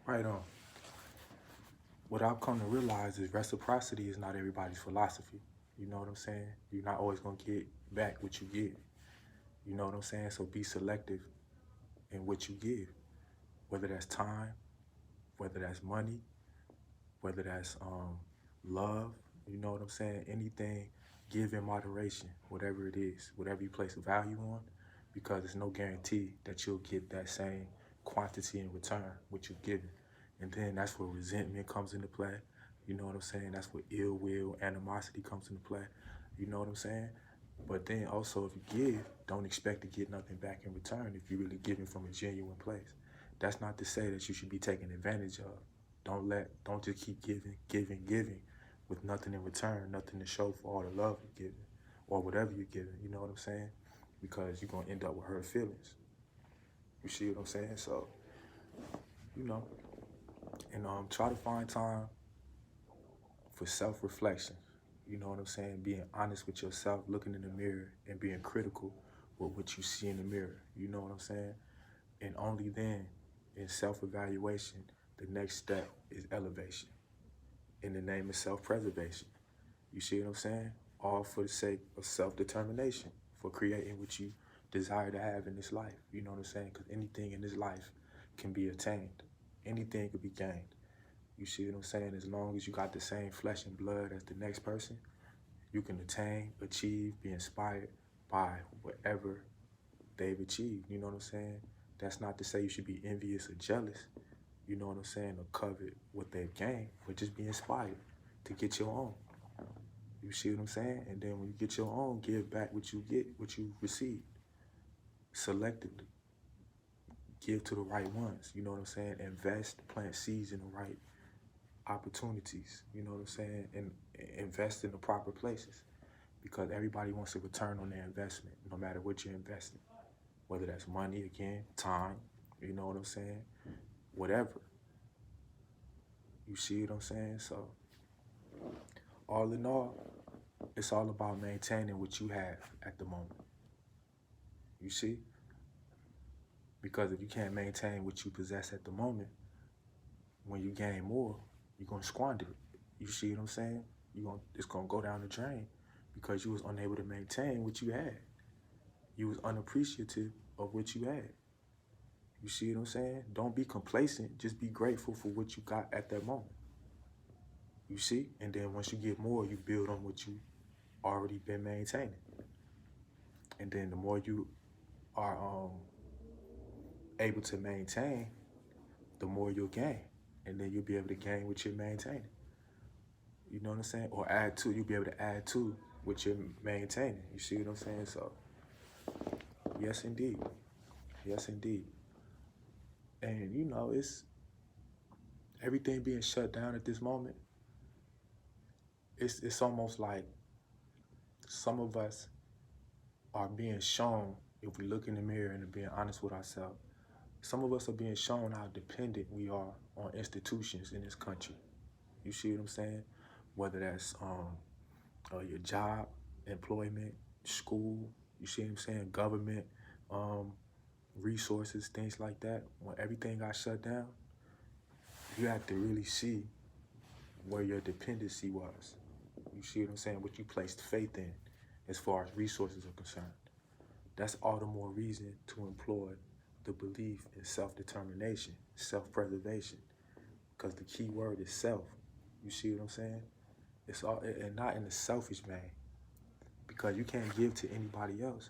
Right on. What I've come to realize is reciprocity is not everybody's philosophy. You know what I'm saying? You're not always gonna get back what you give. You know what I'm saying? So be selective in what you give, whether that's time, whether that's money, whether that's love. You know what I'm saying? Anything, give in moderation, whatever it is, whatever you place value on, because there's no guarantee that you'll get that same quantity in return, what you're giving. And then that's where resentment comes into play. You know what I'm saying? That's where ill will, animosity comes into play. You know what I'm saying? But then also, if you give, don't expect to get nothing back in return if you're really giving from a genuine place. That's not to say that you should be taken advantage of. Don't just keep giving with nothing in return, nothing to show for all the love you're giving or whatever you're giving. You know what I'm saying? Because you're gonna end up with hurt feelings. You see what I'm saying? So, you know, and try to find time for self-reflection. You know what I'm saying? Being honest with yourself, looking in the mirror and being critical with what you see in the mirror. You know what I'm saying? And only then, in self-evaluation, the next step is elevation in the name of self-preservation. You see what I'm saying? All for the sake of self-determination, for creating what you desire to have in this life. You know what I'm saying? Because anything in this life can be attained. Anything could be gained. You see what I'm saying? As long as you got the same flesh and blood as the next person, you can attain, achieve, be inspired by whatever they've achieved. You know what I'm saying? That's not to say you should be envious or jealous, you know what I'm saying, or covet what they've gained, but just be inspired to get your own. You see what I'm saying? And then when you get your own, give back what you received. Selectively. Give to the right ones. You know what I'm saying? Invest, plant seeds in the right opportunities. You know what I'm saying? And invest in the proper places. Because everybody wants a return on their investment, no matter what you're investing. Whether that's money, again, time, you know what I'm saying? Whatever. You see what I'm saying? So, all in all, it's all about maintaining what you have at the moment. You see? Because if you can't maintain what you possess at the moment, when you gain more, you're going to squander it. You see what I'm saying? It's going to go down the drain because you was unable to maintain what you had. You was unappreciative of what you had. You see what I'm saying? Don't be complacent. Just be grateful for what you got at that moment. You see? And then once you get more, you build on what you already been maintaining. And then the more you are able to maintain, the more you'll gain. And then you'll be able to gain what you're maintaining. You know what I'm saying? Or add to, you'll be able to add to what you're maintaining. You see what I'm saying? So, yes, indeed. Yes, indeed. And, you know, it's everything being shut down at this moment. It's almost like some of us are being shown, if we look in the mirror and being honest with ourselves, some of us are being shown how dependent we are on institutions in this country. You see what I'm saying? Whether that's your job, employment, school, you see what I'm saying? Government, resources, things like that. When everything got shut down, you have to really see where your dependency was. You see what I'm saying? What you placed faith in as far as resources are concerned. That's all the more reason to employ the belief in self-determination, self-preservation, because the key word is self. You see what I'm saying? It's all, and not in a selfish vein, because you can't give to anybody else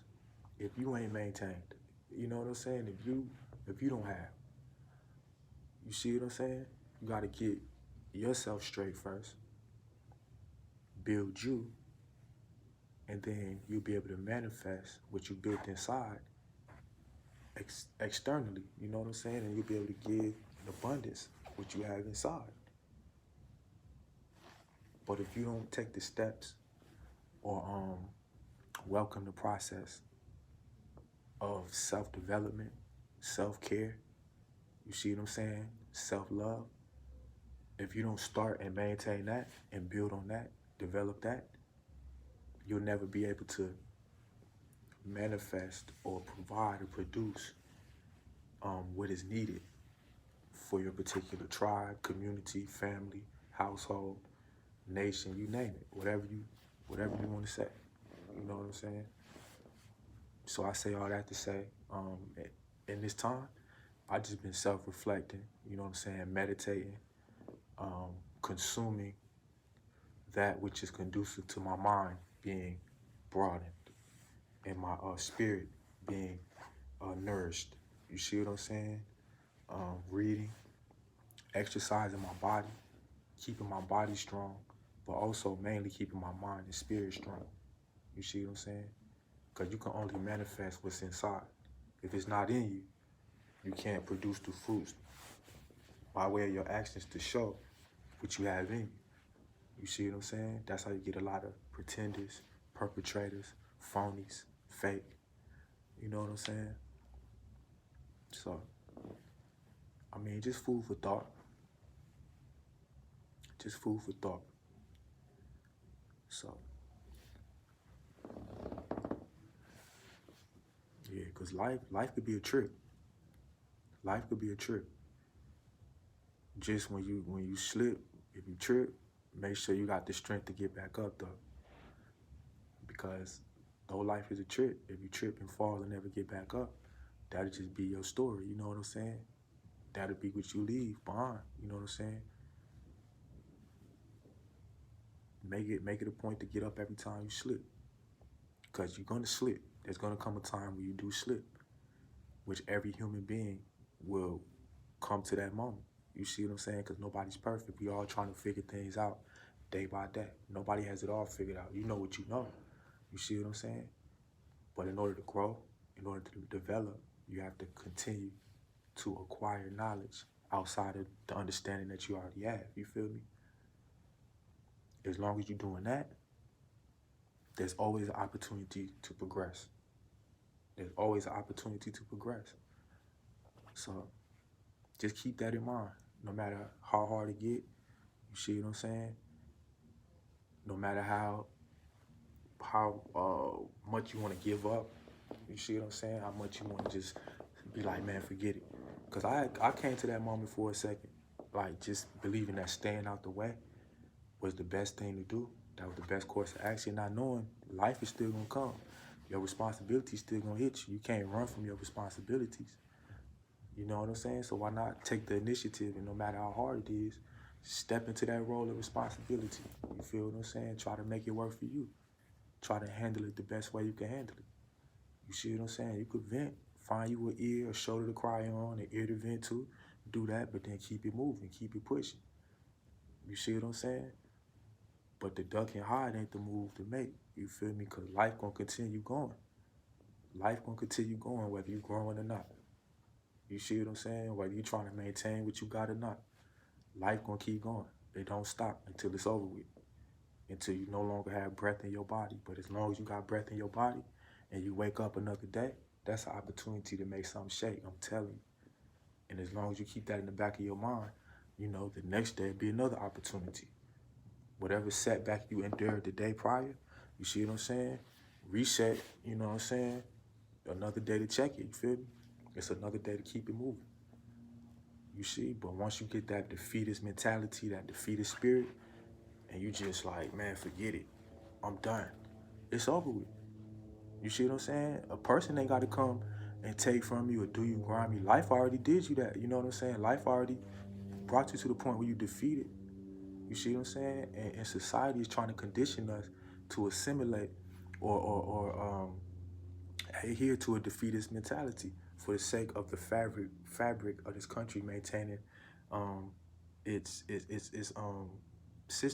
if you ain't maintained. You know what I'm saying? If you don't have, you see what I'm saying? You got to get yourself straight first, build you, and then you'll be able to manifest what you built inside externally. You know what I'm saying? And you'll be able to give in abundance what you have inside. But if you don't take the steps or welcome the process of self-development, self-care, you see what I'm saying? Self-love. If you don't start and maintain that and build on that, develop that, you'll never be able to manifest or provide or produce what is needed for your particular tribe, community, family, household, nation, you name it, whatever you want to say. You know what I'm saying? So I say all that to say, in this time, I just been self-reflecting, you know what I'm saying, meditating, consuming that which is conducive to my mind being broadened and my spirit being nourished. You see what I'm saying? Reading, exercising my body, keeping my body strong, but also mainly keeping my mind and spirit strong. You see what I'm saying? Because you can only manifest what's inside. If it's not in you, you can't produce the fruits by way of your actions to show what you have in you. You see what I'm saying? That's how you get a lot of pretenders, perpetrators, phonies, fake. You know what I'm saying? So, I mean, just food for thought. Just food for thought. So, yeah, because life could be a trip. Life could be a trip. Just when you slip, if you trip, make sure you got the strength to get back up, though. Because though life is a trip, if you trip and fall and never get back up, that'll just be your story, you know what I'm saying? That'll be what you leave behind, you know what I'm saying? Make it a point to get up every time you slip. Because you're gonna slip. There's gonna come a time where you do slip, which every human being will come to that moment. You see what I'm saying? Because nobody's perfect. We all trying to figure things out day by day. Nobody has it all figured out. You know what you know. You see what I'm saying? But in order to grow, in order to develop, you have to continue to acquire knowledge outside of the understanding that you already have. You feel me? As long as you're doing that, there's always an opportunity to progress. There's always an opportunity to progress. So just keep that in mind. No matter how hard it get, you see what I'm saying? No matter how much you want to give up, you see what I'm saying? How much you want to just be like, man, forget it. Because I came to that moment for a second, like just believing that staying out the way was the best thing to do. That was the best course of action, not knowing life is still going to come. Your responsibility is still going to hit you. You can't run from your responsibilities. You know what I'm saying? So why not take the initiative, and no matter how hard it is, step into that role of responsibility. You feel what I'm saying? Try to make it work for you. Try to handle it the best way you can handle it. You see what I'm saying? You could vent. Find you an ear, a shoulder to cry on, an ear to vent to. Do that, but then keep it moving, keep it pushing. You see what I'm saying? But the duck and hide ain't the move to make. You feel me? Because life gonna continue going. Life gonna continue going whether you growing or not. You see what I'm saying? Whether you trying to maintain what you got or not. Life gonna keep going. It don't stop until it's over with. Until you no longer have breath in your body. But as long as you got breath in your body and you wake up another day, that's an opportunity to make something shake, I'm telling you. And as long as you keep that in the back of your mind, you know, the next day will be another opportunity. Whatever setback you endured the day prior, you see what I'm saying? Reset, you know what I'm saying? Another day to check it, you feel me? It's another day to keep it moving. You see? But once you get that defeatist mentality, that defeatist spirit, and you just like, man, forget it. I'm done. It's over with. You see what I'm saying? A person ain't got to come and take from you or do you grimy. Life already did you that. You know what I'm saying? Life already brought you to the point where you defeated. You see what I'm saying? And society is trying to condition us to assimilate or adhere to a defeatist mentality for the sake of the fabric of this country maintaining its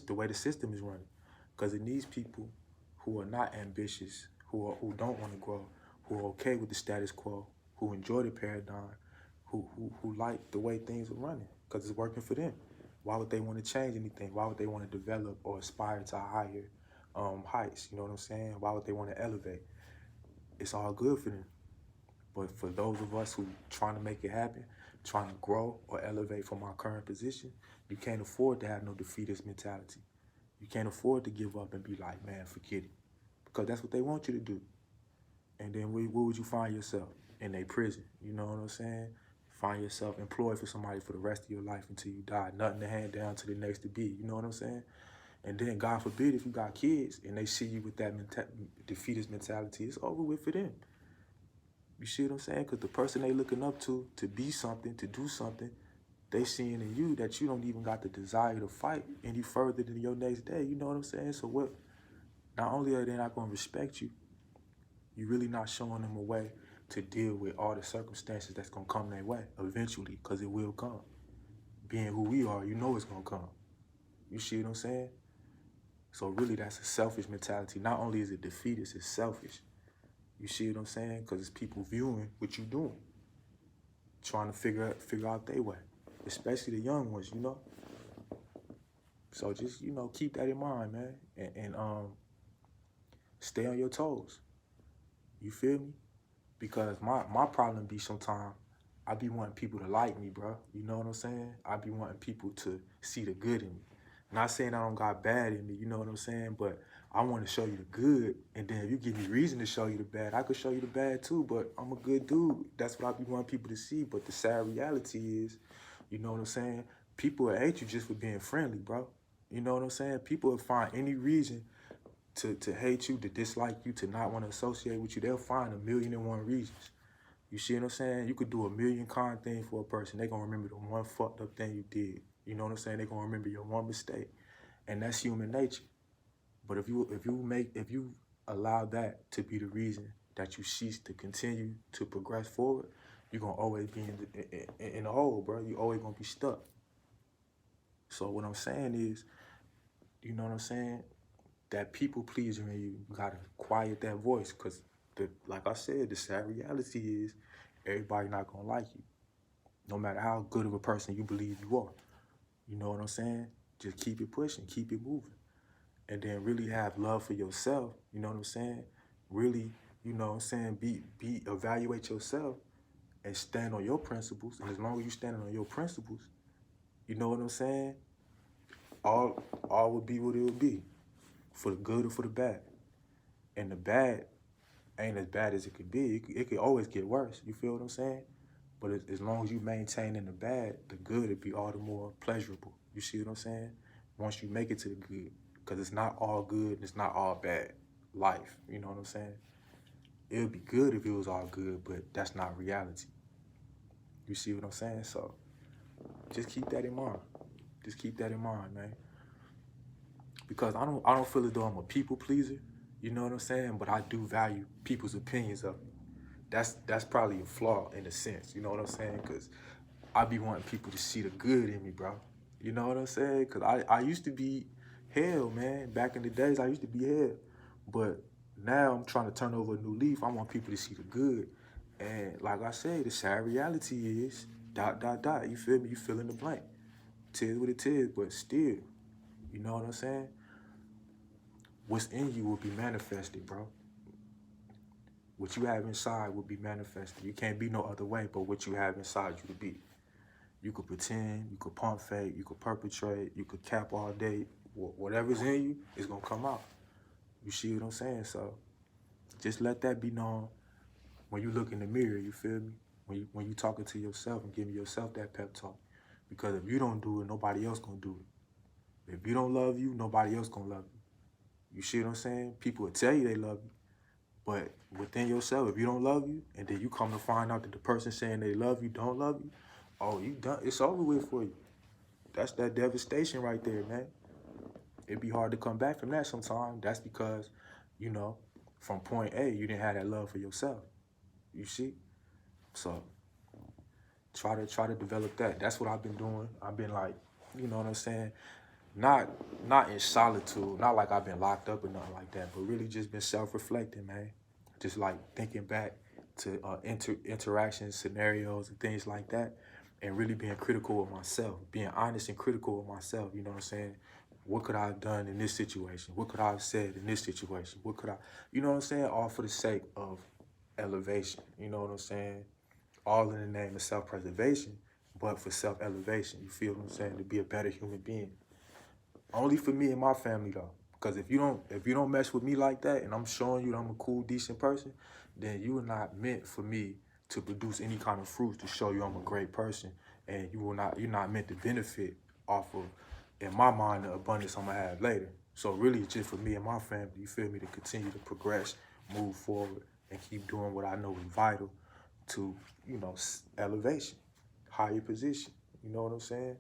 the way the system is running. Because it needs people who are not ambitious, who don't want to grow, who are okay with the status quo, who enjoy the paradigm, who like the way things are running because it's working for them. Why would they want to change anything? Why would they want to develop or aspire to higher heights? You know what I'm saying? Why would they want to elevate? It's all good for them. But for those of us who trying to make it happen, trying to grow or elevate from our current position, you can't afford to have no defeatist mentality. You can't afford to give up and be like, man, forget it. Because that's what they want you to do. And then where would you find yourself? In a prison, you know what I'm saying? Find yourself employed for somebody for the rest of your life until you die. Nothing to hand down to the next to be. You know what I'm saying? And then, God forbid, if you got kids and they see you with that defeatist mentality, it's over with for them. You see what I'm saying? Because the person they looking up to be something, to do something, they seeing in you that you don't even got the desire to fight any further than your next day. You know what I'm saying? So what? Not only are they not going to respect you, you're really not showing them a way to deal with all the circumstances that's going to come their way eventually, because it will come. Being who we are, you know it's going to come. You see what I'm saying? So really, that's a selfish mentality. Not only is it defeatist, it's selfish. You see what I'm saying? Because it's people viewing what you're doing, trying to figure out their way, especially the young ones, you know? So just, you know, keep that in mind, man, and stay on your toes. You feel me? Because my problem be sometimes I be wanting people to like me, bro. You know what I'm saying? I be wanting people to see the good in me. Not saying I don't got bad in me, you know what I'm saying? But I want to show you the good, and then if you give me reason to show you the bad, I could show you the bad too, but I'm a good dude. That's what I be wanting people to see. But the sad reality is, you know what I'm saying? People will hate you just for being friendly, bro. You know what I'm saying? People will find any reason to hate you, to dislike you, to not want to associate with you. They'll find 1,000,001 reasons. You see what I'm saying? You could do 1,000,000 kind things for a person. They're going to remember the one fucked up thing you did. You know what I'm saying? They're going to remember your one mistake. And that's human nature. But if you allow that to be the reason that you cease to continue to progress forward, you're going to always be in a hole, bro. You're always going to be stuck. So what I'm saying is, you know what I'm saying? That people pleaser in you gotta quiet that voice, because like I said, the sad reality is everybody not gonna like you, no matter how good of a person you believe you are. You know what I'm saying? Just keep it pushing, keep it moving, and then really have love for yourself. You know what I'm saying? Really, you know what I'm saying? Evaluate yourself and stand on your principles. And as long as you standing on your principles, you know what I'm saying? All will be what it will be. For the good or for the bad. And the bad ain't as bad as it could be. It could always get worse. You feel what I'm saying? But as long as you maintain in the bad, the good would be all the more pleasurable. You see what I'm saying? Once you make it to the good. Because it's not all good and it's not all bad. Life, you know what I'm saying? It would be good if it was all good, but that's not reality. You see what I'm saying? So just keep that in mind. Just keep that in mind, man. Because I don't feel as though I'm a people pleaser, you know what I'm saying? But I do value people's opinions of me. That's probably a flaw in a sense, you know what I'm saying? Because I be wanting people to see the good in me, bro. You know what I'm saying? Because I used to be hell, man. Back in the days, I used to be hell. But now I'm trying to turn over a new leaf. I want people to see the good. And like I said, the sad reality is, ... You feel me? You fill in the blank. Tis what it is, but still. You know what I'm saying? What's in you will be manifested, bro. What you have inside will be manifested. You can't be no other way but what you have inside you to be. You could pretend, you could pump fake, you could perpetrate, you could cap all day. Whatever's in you is going to come out. You see what I'm saying? So just let that be known when you look in the mirror, you feel me? When you talking to yourself and giving yourself that pep talk. Because if you don't do it, nobody else going to do it. If you don't love you, nobody else gonna love you. You see what I'm saying? People will tell you they love you, but within yourself, if you don't love you, and then you come to find out that the person saying they love you don't love you, oh, you done. It's over with for you. That's that devastation right there, man. It'd be hard to come back from that sometimes. That's because, you know, from point A, you didn't have that love for yourself. You see? So try to develop that. That's what I've been doing. I've been like, you know what I'm saying? Not in solitude, not like I've been locked up or nothing like that, but really just been self-reflecting, man. Just like thinking back to interactions, scenarios, and things like that, and really being critical of myself, being honest and critical of myself, you know what I'm saying? What could I have done in this situation? What could I have said in this situation? What could I, you know what I'm saying? All for the sake of elevation, you know what I'm saying? All in the name of self-preservation, but for self-elevation, you feel what I'm saying? To be a better human being. Only for me and my family though. Because if you don't mess with me like that and I'm showing you that I'm a cool, decent person, then you are not meant for me to produce any kind of fruits to show you I'm a great person, and you're not meant to benefit off of, in my mind, the abundance I'm gonna have later. So really, it's just for me and my family, you feel me, to continue to progress, move forward, and keep doing what I know is vital to, you know, elevation, higher position. You know what I'm saying?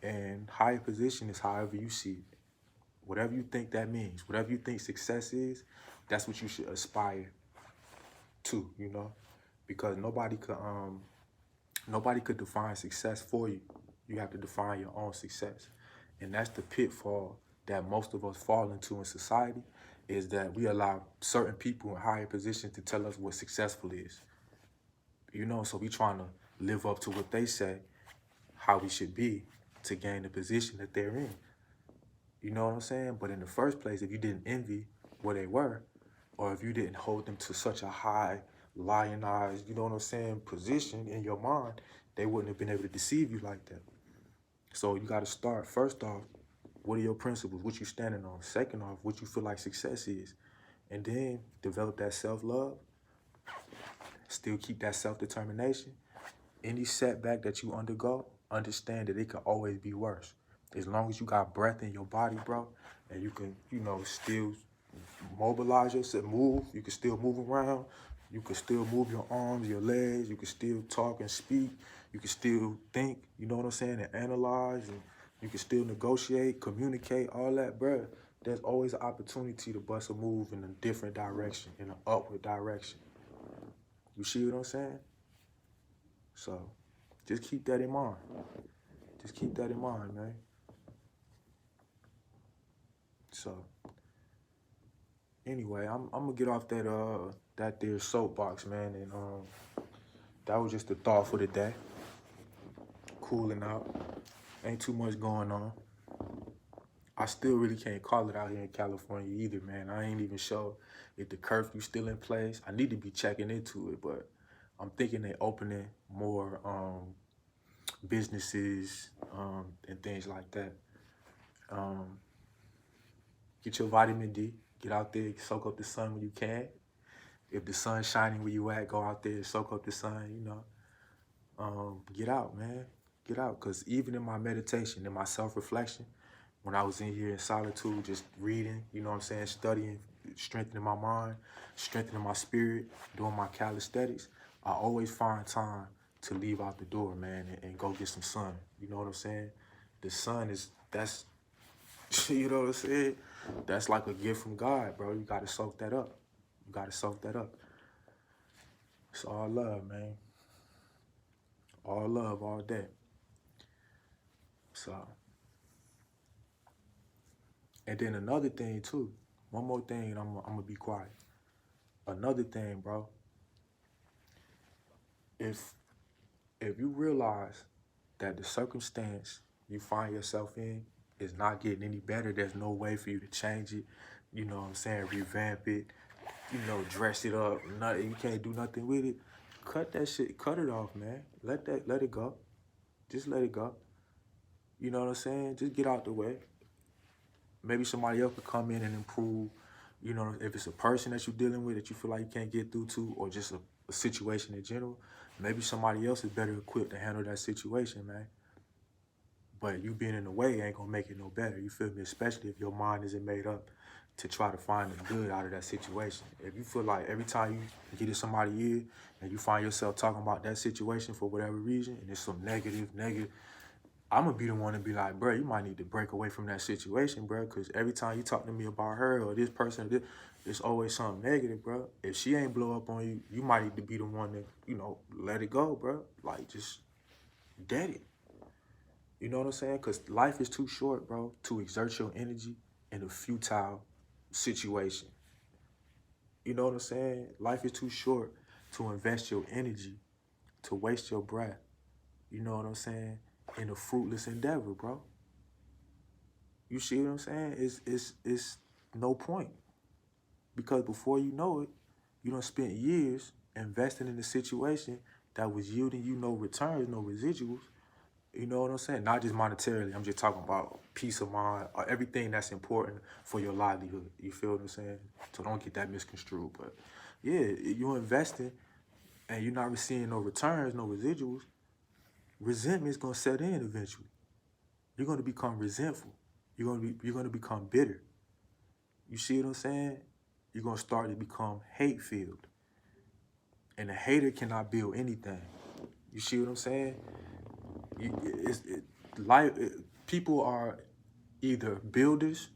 And higher position is however you see it. Whatever you think that means, whatever you think success is, that's what you should aspire to, you know? Because nobody could define success for you. You have to define your own success. And that's the pitfall that most of us fall into in society, is that we allow certain people in higher positions to tell us what successful is. You know, so we trying to live up to what they say, how we should be to gain the position that they're in. You know what I'm saying? But in the first place, if you didn't envy where they were, or if you didn't hold them to such a high, lionized, you know what I'm saying, position in your mind, they wouldn't have been able to deceive you like that. So you got to start, first off, what are your principles? What you standing on? Second off, what you feel like success is. And then develop that self-love. Still keep that self-determination. Any setback that you undergo, understand that it could always be worse. As long as you got breath in your body, bro, and you can, you know, still mobilize yourself, move, you can still move around, you can still move your arms, your legs, you can still talk and speak, you can still think, you know what I'm saying, and analyze, and you can still negotiate, communicate, all that, bro. There's always an opportunity to bust a move in a different direction, in an upward direction. You see what I'm saying? So just keep that in mind. Just keep that in mind, man. So anyway, I'm gonna get off that there soapbox, man, and that was just the thought for the day. Cooling out. Ain't too much going on. I still really can't call it out here in California either, man. I ain't even sure if the curfew's still in place. I need to be checking into it, but I'm thinking they opening more businesses and things like that. Get your vitamin D. Get out there, soak up the sun when you can. If the sun's shining where you at, go out there and soak up the sun, you know. Get out, man. Get out. Because even in my meditation, in my self-reflection, when I was in here in solitude, just reading, you know what I'm saying, studying, strengthening my mind, strengthening my spirit, doing my calisthenics, I always find time to leave out the door, man, and go get some sun. You know what I'm saying? The sun that's, you know what I'm saying? That's like a gift from God, bro. You got to soak that up. You got to soak that up. It's all love, man. All love, all day. So, and then another thing, too. One more thing, and I'm going to be quiet. Another thing, bro. If you realize that the circumstance you find yourself in is not getting any better, there's no way for you to change it, you know what I'm saying, revamp it, you know, dress it up, nothing, you can't do nothing with it, cut that shit, cut it off, man. Let it go. Just let it go. You know what I'm saying? Just get out the way. Maybe somebody else could come in and improve, you know, if it's a person that you're dealing with that you feel like you can't get through to, or just a situation in general, maybe somebody else is better equipped to handle that situation, man. But you being in the way ain't gonna make it no better, you feel me? Especially if your mind isn't made up to try to find the good out of that situation. If you feel like every time you get in somebody's ear and you find yourself talking about that situation for whatever reason, and it's some negative, I'm gonna be the one to be like, bro, you might need to break away from that situation, bro, because every time you talk to me about her or this person, it's always something negative, bro. If she ain't blow up on you, you might need to be the one to, you know, let it go, bro. Like, just dead it. You know what I'm saying? Because life is too short, bro, to exert your energy in a futile situation. You know what I'm saying? Life is too short to invest your energy, to waste your breath. You know what I'm saying? In a fruitless endeavor, bro. You see what I'm saying? It's no point. Because before you know it, you done spent years investing in a situation that was yielding you no returns, no residuals. You know what I'm saying? Not just monetarily. I'm just talking about peace of mind, or everything that's important for your livelihood. You feel what I'm saying? So don't get that misconstrued. But yeah, you're investing and you're not receiving no returns, no residuals, resentment's gonna set in eventually. You're gonna become resentful. You're gonna become bitter. You see what I'm saying? You're gonna start to become hate-filled. And a hater cannot build anything. You see what I'm saying? People are either builders,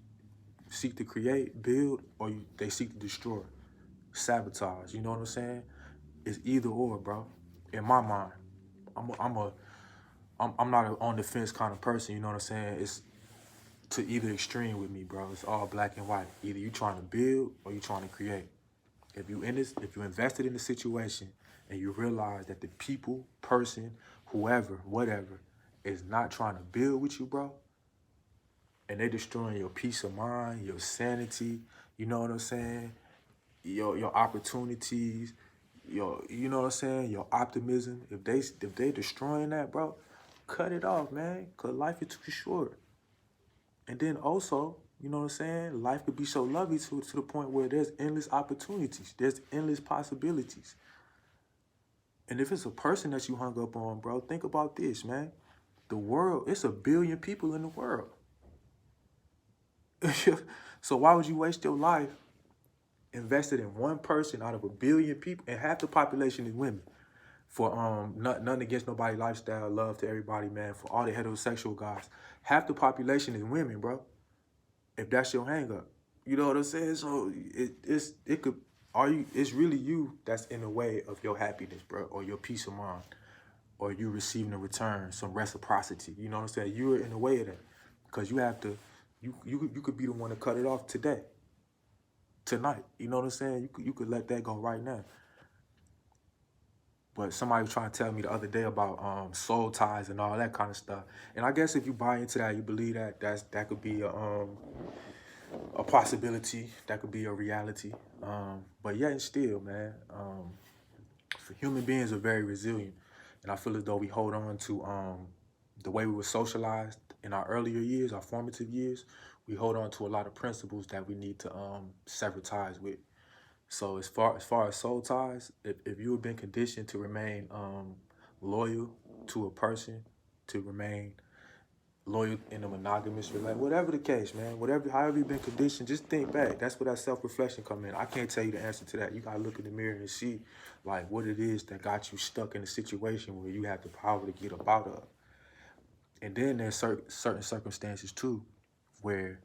seek to create, build, or they seek to destroy, sabotage. You know what I'm saying? It's either or, bro. In my mind, I'm not an on the fence kind of person. You know what I'm saying? It's to either extreme with me, bro. It's all black and white. Either you trying to build or you trying to create. If you invested in the situation and you realize that the people, person, whoever, whatever, is not trying to build with you, bro, and they destroying your peace of mind, your sanity, you know what I'm saying? Your opportunities, you know what I'm saying, your optimism. If they destroying that, bro, cut it off, man. Cause life is too short. And then also, you know what I'm saying? Life could be so lovely to the point where there's endless opportunities. There's endless possibilities. And if it's a person that you hung up on, bro, think about this, man. The world, it's 1 billion people in the world. So why would you waste your life invested in one person out of 1 billion people? And half the population is women. For nothing against nobody lifestyle, love to everybody, man. For all the heterosexual guys, half the population is women, bro. If that's your hang up, you know what I'm saying? So it's really you that's in the way of your happiness, bro, or your peace of mind, or you receiving a return, some reciprocity. You know what I'm saying? You're in the way of that, because you have to. You could be the one to cut it off today, tonight. You know what I'm saying? You could let that go right now. But somebody was trying to tell me the other day about soul ties and all that kind of stuff. And I guess if you buy into that, you believe that could be a possibility, that could be a reality. But yet and still, man, for human beings are very resilient. And I feel as though we hold on to the way we were socialized in our earlier years, our formative years. We hold on to a lot of principles that we need to sever ties with. So as far as soul ties, if you have been conditioned to remain loyal to a person, to remain loyal in a monogamous relationship, whatever the case, man, however you've been conditioned, just think back. That's where that self-reflection come in. I can't tell you the answer to that. You gotta look in the mirror and see like what it is that got you stuck in a situation where you have the power to get up out of. And then there's certain circumstances too, where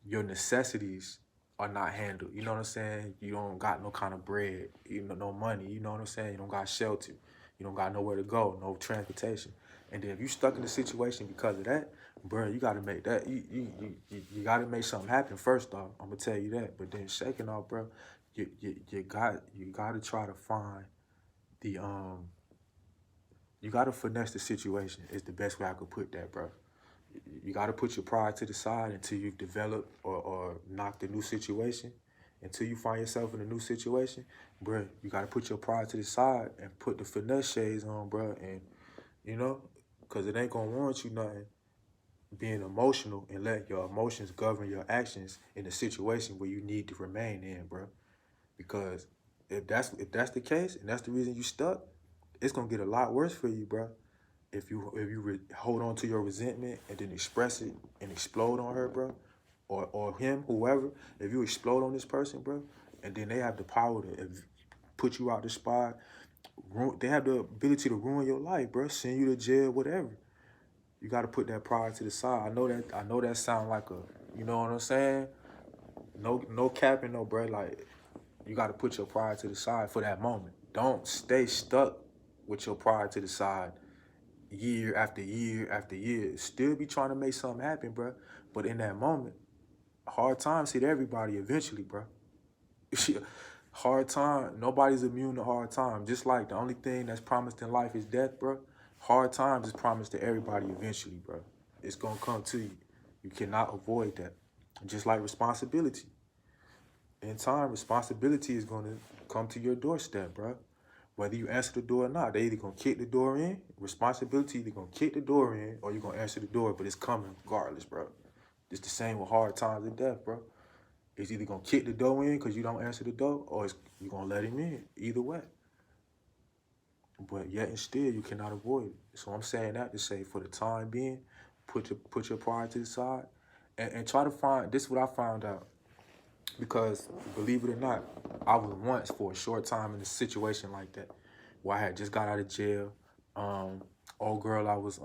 your necessities are not handled. You know what I'm saying? You don't got no kind of bread, no money. You know what I'm saying? You don't got shelter. You don't got nowhere to go, no transportation. And then if you stuck in a situation because of that, bro, you got to make that. You got to make something happen first off. I'm gonna tell you that. But then second off, bro, you got to try to find the you got to finesse the situation. Is the best way I could put that, bro. You got to put your pride to the side until you've developed or knocked a new situation. Until you find yourself in a new situation, bro, you got to put your pride to the side and put the finesse shades on, bro. And, you know, because it ain't going to warrant you nothing being emotional and let your emotions govern your actions in a situation where you need to remain in, bro. Because if that's the case and that's the reason you stuck, it's going to get a lot worse for you, bro. If you hold on to your resentment and then express it and explode on her, bro, or him, whoever, if you explode on this person, bro, and then they have the power to put you out the spot, they have the ability to ruin your life, bro, send you to jail, whatever. You got to put that pride to the side. I know that sound like a, you know what I'm saying? No capping, no, bro. Like, you got to put your pride to the side for that moment. Don't stay stuck with your pride to the side year after year after year. Still be trying to make something happen, bro. But in that moment, hard times hit everybody eventually, bro. Hard time, nobody's immune to hard time. Just like the only thing that's promised in life is death, bro. Hard times is promised to everybody eventually, bro. It's gonna come to you. You cannot avoid that. Just like responsibility. In time, responsibility is gonna come to your doorstep, bro. Whether you answer the door or not, they either gonna kick the door in. Responsibility either gonna kick the door in or you're gonna answer the door, but it's coming regardless, bro. It's the same with hard times and death, bro. It's either gonna kick the door in because you don't answer the door, or you're gonna let him in. Either way. but yet and still you cannot avoid it. So I'm saying that to say, for the time being, put your pride to the side, and try to find. This is what I found out, because believe it or not, I was once for a short time in a situation like that, where I had just got out of jail. Old girl I was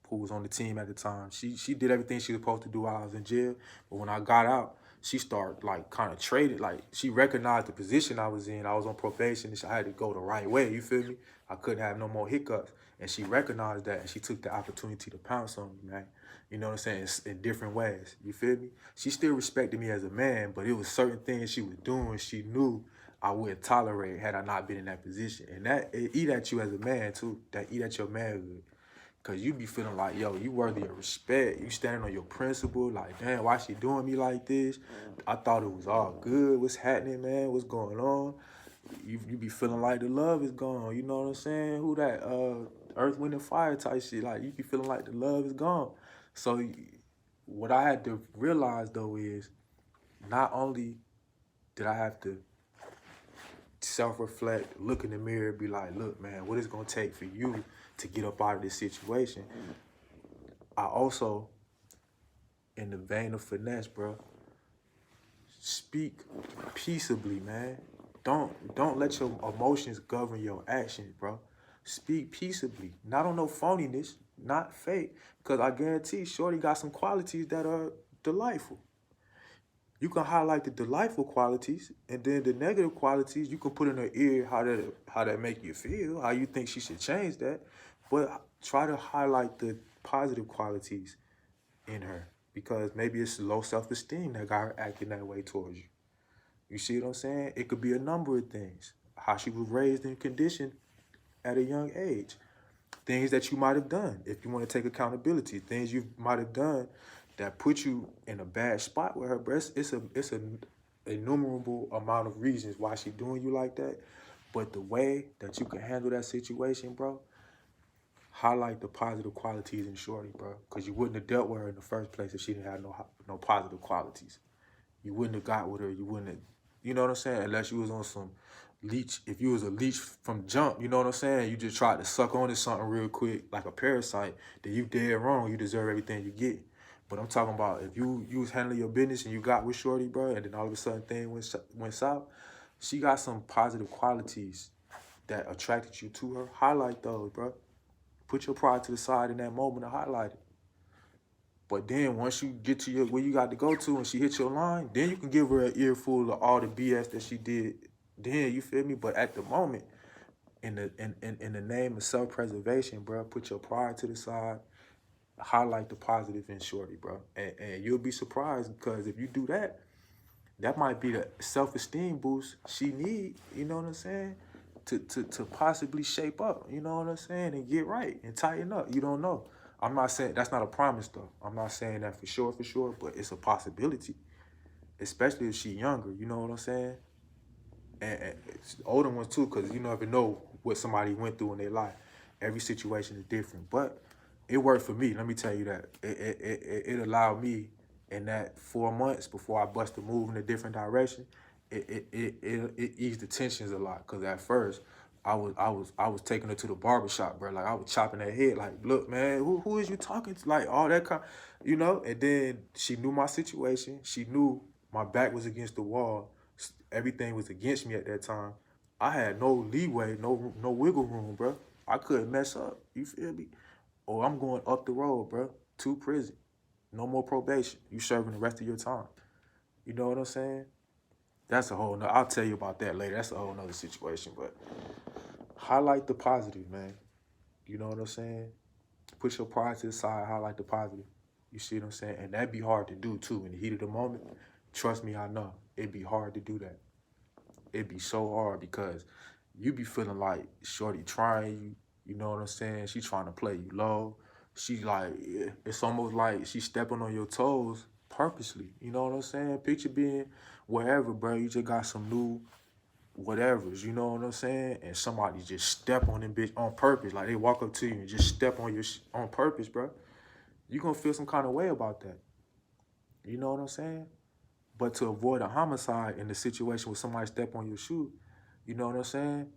who was on the team at the time, she did everything she was supposed to do while I was in jail. But when I got out, she started like kind of traded. Like, she recognized the position I was in. I was on probation, and I had to go the right way. You feel me? I couldn't have no more hiccups, and she recognized that, and she took the opportunity to pounce on me, man. You know what I'm saying? In different ways. You feel me? She still respected me as a man, but it was certain things she was doing she knew I wouldn't tolerate had I not been in that position. And that, it eat at you as a man too. That eat at your manhood. Cause you be feeling like, yo, you worthy of respect. You standing on your principle. Like, damn, why she doing me like this? I thought it was all good. What's happening, man? What's going on? You be feeling like the love is gone. You know what I'm saying? Who that? Earth, Wind, and Fire type shit. Like, you be feeling like the love is gone. So what I had to realize though is, not only did I have to self-reflect, look in the mirror, be like, look, man, what it's gonna take for you to get up out of this situation, I also, in the vein of finesse, bro, speak peaceably, man. Don't let your emotions govern your actions, bro. Speak peaceably. Not on no phoniness, not fake. Because I guarantee Shorty got some qualities that are delightful. You can highlight the delightful qualities, and then the negative qualities, you can put in her ear how that make you feel, how you think she should change that. But try to highlight the positive qualities in her, because maybe it's low self-esteem that got her acting that way towards you. You see what I'm saying? It could be a number of things. How she was raised and conditioned at a young age. Things that you might have done, if you want to take accountability. Things you might have done that put you in a bad spot with her, bro. It's an innumerable amount of reasons why she doing you like that. But the way that you can handle that situation, bro, highlight the positive qualities in Shorty, bro. Because you wouldn't have dealt with her in the first place if she didn't have no positive qualities. You wouldn't have got with her. You wouldn't have, you know what I'm saying? Unless you was on some leech. If you was a leech from jump, you know what I'm saying? You just tried to suck onto something real quick, like a parasite, then you dead wrong. You deserve everything you get. But I'm talking about if you was handling your business and you got with Shorty, bro, and then all of a sudden things went south, she got some positive qualities that attracted you to her. Highlight those, bro. Put your pride to the side in that moment and highlight it. But then once you get to where you got to go to and she hits your line, then you can give her an earful of all the BS that she did. Then, you feel me? But at the moment, in the name of self-preservation, bro, put your pride to the side, highlight the positive in Shorty, bro. And you'll be surprised, because if you do that, that might be the self-esteem boost she need, you know what I'm saying? To possibly shape up, you know what I'm saying? And get right and tighten up. You don't know. I'm not saying, that's not a promise though. I'm not saying that for sure, but it's a possibility. Especially if she younger, you know what I'm saying? And older ones too, because you never know what somebody went through in their life. Every situation is different. But it worked for me, let me tell you that. It allowed me, in that 4 months before I bust a move in a different direction, it eased the tensions a lot. Cause at first I was taking her to the barbershop, bro. Like, I was chopping her head, like, look, man, who is you talking to? Like, all that kind, you know? And then she knew my situation. She knew my back was against the wall. Everything was against me at that time. I had no leeway, no wiggle room, bro. I couldn't mess up. You feel me? Or I'm going up the road, bro, to prison. No more probation. You serving the rest of your time. You know what I'm saying? That's a whole nother, I'll tell you about that later. That's a whole nother situation. But highlight the positive, man. You know what I'm saying? Put your pride to the side, highlight the positive. You see what I'm saying? And that'd be hard to do too in the heat of the moment. Trust me, I know. It'd be hard to do that. It'd be so hard, because you be feeling like Shorty trying you. You know what I'm saying? She trying to play you low. She like, it's almost like she stepping on your toes purposely. You know what I'm saying? Picture being wherever, bro. You just got some new whatevers, you know what I'm saying? And somebody just step on them bitch on purpose. Like, they walk up to you and just step on your on purpose, bro. You gonna feel some kind of way about that. You know what I'm saying? But to avoid a homicide in the situation where somebody step on your shoe, you know what I'm saying?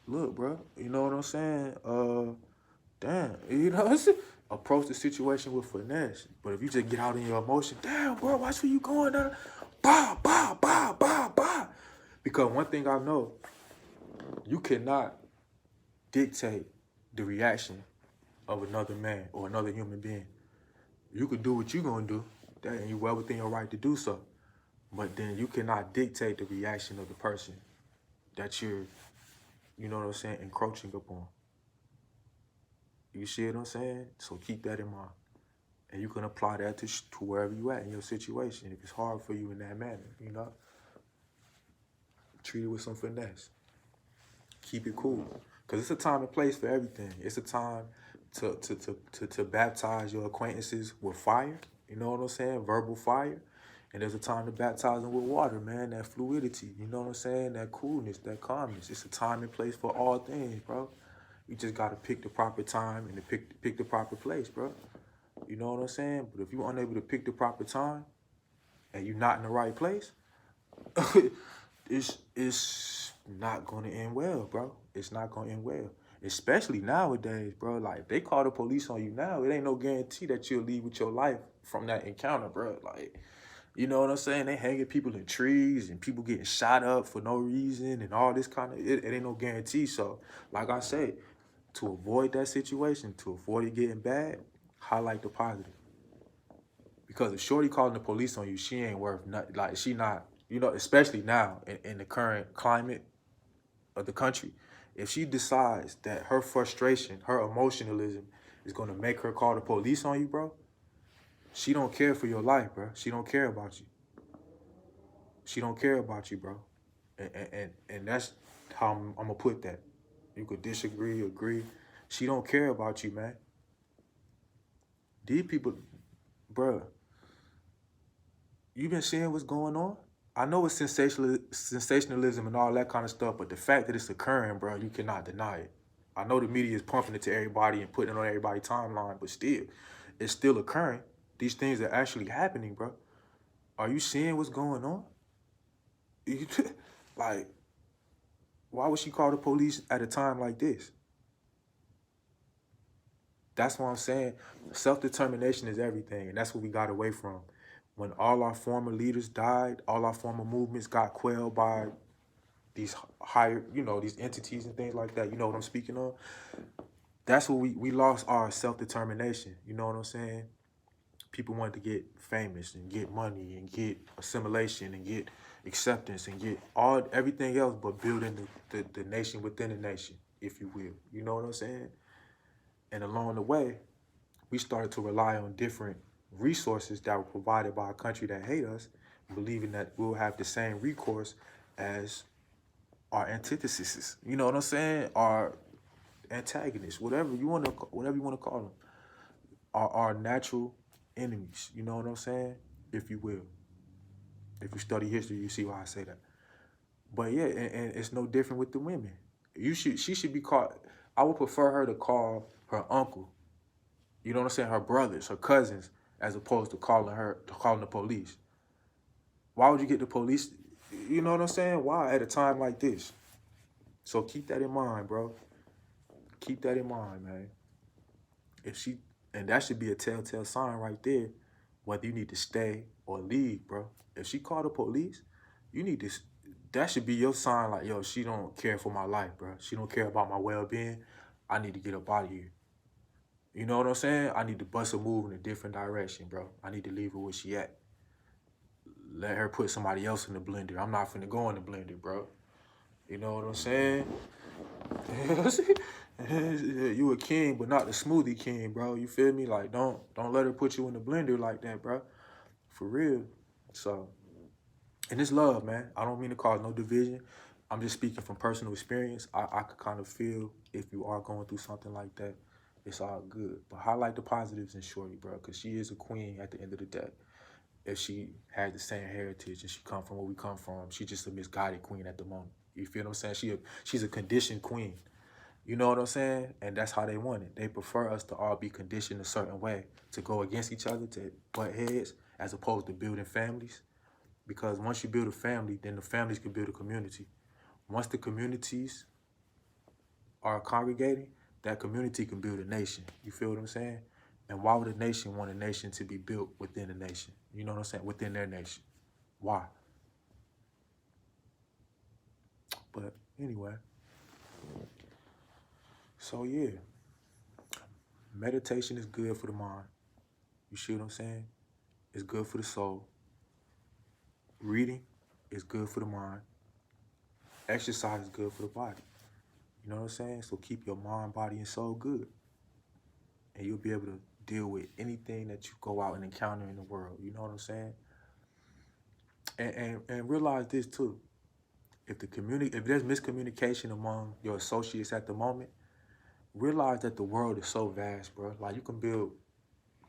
look, bro, you know what I'm saying? Damn, approach the situation with finesse. But if you just get out in your emotion, damn, bro, watch where you going down. Bah, bah, bah, bah, bah. Because one thing I know, you cannot dictate the reaction of another man or another human being. You could do what you're gonna do, and you're well within your right to do so. But then you cannot dictate the reaction of the person that you're, you know what I'm saying, encroaching upon. You see what I'm saying? So keep that in mind. And you can apply that to wherever you at in your situation. If it's hard for you in that manner, you know, treat it with some finesse. Keep it cool. Because it's a time and place for everything. It's a time to baptize your acquaintances with fire. You know what I'm saying? Verbal fire. And there's a time to baptize them with water, man. That fluidity. You know what I'm saying? That coolness, that calmness. It's a time and place for all things, bro. You just got to pick the proper time and pick the proper place, bro. You know what I'm saying? But if you're unable to pick the proper time and you're not in the right place, it's not going to end well, bro. It's not going to end well. Especially nowadays, bro. Like, if they call the police on you now, it ain't no guarantee that you'll leave with your life from that encounter, bro. Like, you know what I'm saying? They hanging people in trees and people getting shot up for no reason and all this kind of, it ain't no guarantee. So, like I say, to avoid that situation, to avoid it getting bad, highlight the positive. Because if shorty calling the police on you, she ain't worth nothing. Like, she not, you know, especially now in the current climate of the country, if she decides that her frustration, her emotionalism is going to make her call the police on you, bro, she don't care for your life, bro. She don't care about you. She don't care about you, bro. And that's how I'm going to put that. You could disagree, agree. She don't care about you, man. These people, bro, you been seeing what's going on? I know it's sensationalism and all that kind of stuff, but the fact that it's occurring, bro, you cannot deny it. I know the media is pumping it to everybody and putting it on everybody's timeline, but still, it's still occurring. These things are actually happening, bro. Are you seeing what's going on? Like, why would she call the police at a time like this? That's what I'm saying. Self-determination is everything, and that's what we got away from. When all our former leaders died, all our former movements got quelled by these higher, you know, these entities and things like that. You know what I'm speaking of? That's what we lost our self-determination. You know what I'm saying? People wanted to get famous and get money and get assimilation and get acceptance and get everything else but building the nation within the nation, if you will. You know what I'm saying? And along the way, we started to rely on different resources that were provided by a country that hate us, believing that we'll have the same recourse as our antitheses. You know what I'm saying? Our antagonists, whatever you want to call them, our natural enemies. You know what I'm saying? If you will. If you study history, you see why I say that. But yeah, and it's no different with the women. She should be called. I would prefer her to call her uncle, you know what I'm saying, her brothers, her cousins, as opposed to calling the police. Why would you get the police? You know what I'm saying? Why at a time like this? So keep that in mind, bro. Keep that in mind, man. And that should be a telltale sign right there, whether you need to stay or leave, bro. If she called the police, that should be your sign, like, yo, she don't care for my life, bro. She don't care about my well-being. I need to get up out of here. You know what I'm saying? I need to bust a move in a different direction, bro. I need to leave her where she at. Let her put somebody else in the blender. I'm not finna go in the blender, bro. You know what I'm saying? You a king, but not the smoothie king, bro. You feel me? Like, don't let her put you in the blender like that, bro. For real. So, and it's love, man. I don't mean to cause no division. I'm just speaking from personal experience. I could kind of feel if you are going through something like that, it's all good. But highlight the positives in shorty, bro, because she is a queen at the end of the day. If she had the same heritage and she come from where we come from, she's just a misguided queen at the moment. You feel what I'm saying? She's a conditioned queen. You know what I'm saying? And that's how they want it. They prefer us to all be conditioned a certain way, to go against each other, to butt heads, as opposed to building families. Because once you build a family, then the families can build a community. Once the communities are congregating, that community can build a nation. You feel what I'm saying? And why would a nation want a nation to be built within a nation? You know what I'm saying? Within their nation. Why? But anyway. So yeah. Meditation is good for the mind. You see what I'm saying? It's good for the soul. Reading is good for the mind. Exercise is good for the body. You know what I'm saying? So keep your mind, body, and soul good. And you'll be able to deal with anything that you go out and encounter in the world. You know what I'm saying? And realize this too. If there's miscommunication among your associates at the moment, realize that the world is so vast, bro. Like, you can build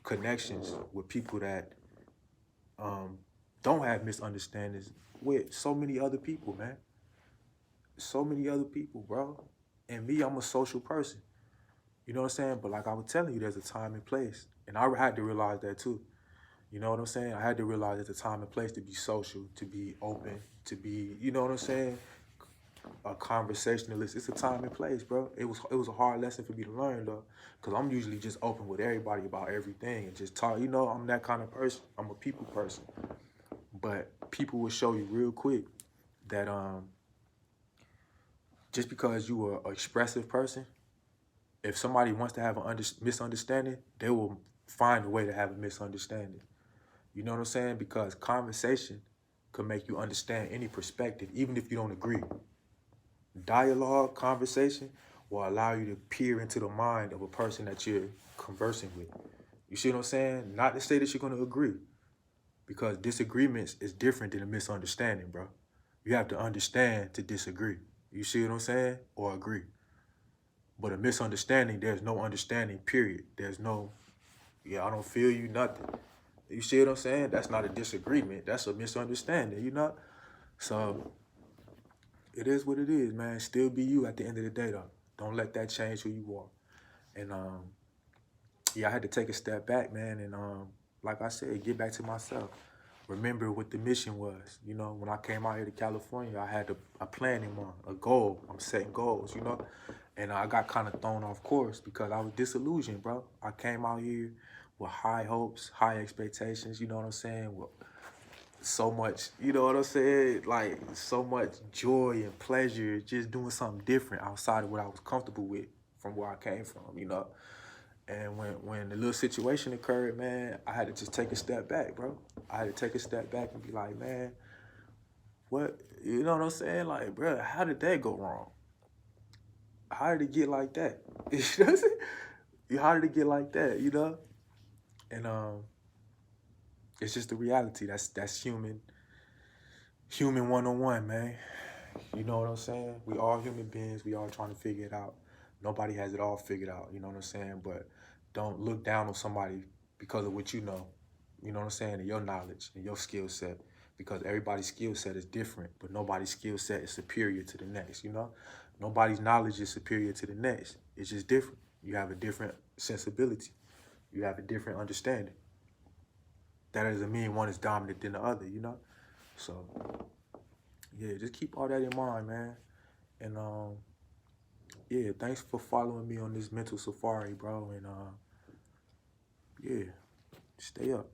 connections with people that don't have misunderstandings with so many other people, man. So many other people, bro. And me, I'm a social person. You know what I'm saying? But like I was telling you, there's a time and place. And I had to realize that too. You know what I'm saying? I had to realize there's a time and place to be social, to be open, to be, you know what I'm saying, a conversationalist. It's a time and place, bro. It was a hard lesson for me to learn, though, because I'm usually just open with everybody about everything and just talk. You know, I'm that kind of person. I'm a people person. But people will show you real quick that just because you are an expressive person, if somebody wants to have a misunderstanding, they will find a way to have a misunderstanding. You know what I'm saying? Because conversation could make you understand any perspective, even if you don't agree. Dialogue, conversation will allow you to peer into the mind of a person that you're conversing with. You see what I'm saying? Not to say that you're going to agree, because disagreements is different than a misunderstanding, bro. You have to understand to disagree. You see what I'm saying? Or agree. But a misunderstanding, there's no understanding, period. There's no, yeah, I don't feel you, nothing. You see what I'm saying? That's not a disagreement. That's a misunderstanding, you know? So it is what it is, man. Still be you at the end of the day, though. Don't let that change who you are. And yeah, I had to take a step back, man. And like I said, get back to myself. Remember what the mission was. You know, when I came out here to California, I had a plan in mind, a goal. I'm setting goals, you know? And I got kind of thrown off course because I was disillusioned, bro. I came out here with high hopes, high expectations, you know what I'm saying? With so much, you know what I'm saying? Like, so much joy and pleasure, just doing something different outside of what I was comfortable with from where I came from, you know? And when the little situation occurred, man, I had to just take a step back, bro. I had to take a step back and be like, man, what, you know what I'm saying? Like, bro, how did that go wrong? How did it get like that? You know what I'm saying? How did it get like that, you know? And it's just the reality. That's human one-on-one, man. You know what I'm saying? We all human beings. We all trying to figure it out. Nobody has it all figured out, you know what I'm saying? But don't look down on somebody because of what you know what I'm saying, and your knowledge and your skill set, because everybody's skill set is different, but nobody's skill set is superior to the next, you know? Nobody's knowledge is superior to the next. It's just different. You have a different sensibility. You have a different understanding. That doesn't mean one is dominant than the other, you know? So, yeah, just keep all that in mind, man. And, yeah, thanks for following me on this mental safari, bro. And, yeah, stay up.